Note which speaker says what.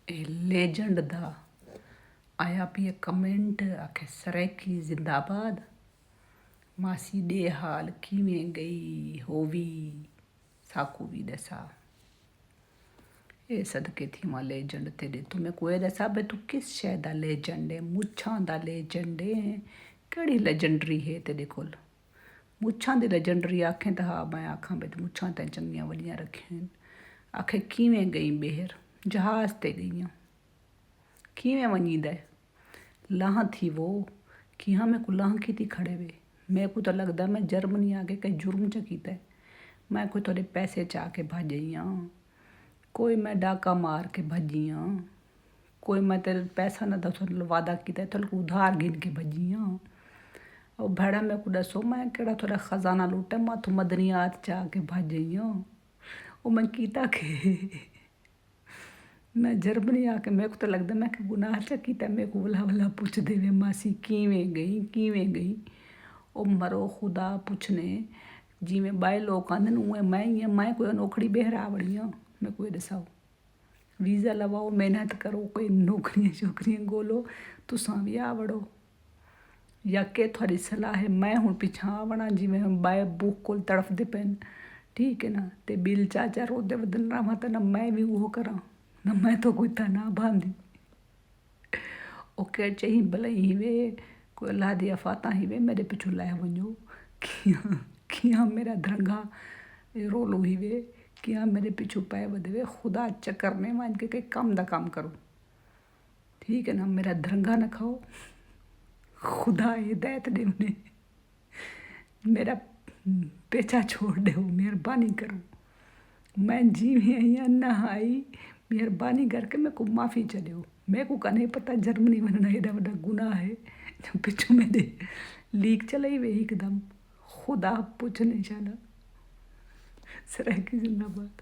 Speaker 1: Legend दा आया पिया कमेंट आखे सरैकी जिंदाबाद। मासी दे हाल किवें गई होवी साकू भी दसा। ये सदके थी मां लेजेंड तेरे तुम्हें कोई दसा बे तू किस शय दा लेजेंड है। मुच्छां दा लेजेंड है केड़ी लेजेंडरी है तेरे कोल। मुच्छां दी लेजेंडरी आखें तो हाँ मैं आखां बे मुच्छां तैं चंगियां वलियां रखियां। आखे किवें गई बेहर जहाज़ ते गईयां किवें वञींदे लाह थी वो कि हाँ मैं को लाह की थी खड़े वे। मैं को तो लगदा मैं जर्मनी आके कई जुर्म च कीता है। मैं कोई थोड़े पैसे चा के भजियां कोई मैं डाका मार के भजियां कोई मैं तेरे पैसा ना थोड़ा वादा किया थोड़ा उधार गिन के भजियां। और भेड़ा मैं को दसो मैं केड़ा थोड़ा खजाना लूटा मैं तो मदनियात चा के भजियां। वो मैं कीता के मैं जर्मनी आके मेरे को तो लगता मैं कि गुनाह चा कीता मेरे को वला वला पुछ देवे मासी किवें गई। ओ मरो खुदा पुछने जिमें बाए लोग आंदन उएं मैं कोई अनोखड़ी बेहरा आवड़ी हाँ। मैं कोई दसाओ वीज़ा लवाओ मेहनत करो कोई नौकरियां गोलो तुसां भी आवड़ो या के थोड़ी सलाह है मैं हूँ पिछा आवना जिमें हम बाए बुक कोल तड़फदे पेन ठीक है ना। ते बिल चाचा रोदे वदन रहा तो ना मैं भी वो करा ना मैं तो कोई था ना बांधी ओके चाहिए भले ही वे कोई अल्लाह दिया फाता ही वे मेरे पिछू लाए वञो किया मेरा धरंगा रोलो ही वे किया मेरे पिछू पाए वधवे खुदा चक्कर में मान के कई काम दा काम करो ठीक है ना। मेरा धरंगा न खाओ खुदा हिदायत दे उन्हें मेरा पेचा छोड़ दे मेहरबानी करो मैं जीवे अँ नहाई मेहरबानी करके मेरे को माफ़ी चलियो। मेरे को का नहीं पता जर्मनी बनना एडा बड़ा गुनाह है जो पिछू मेरे लीक चलाई वे एकदम खुदा पूछने चला। सराय की जिंदाबाद।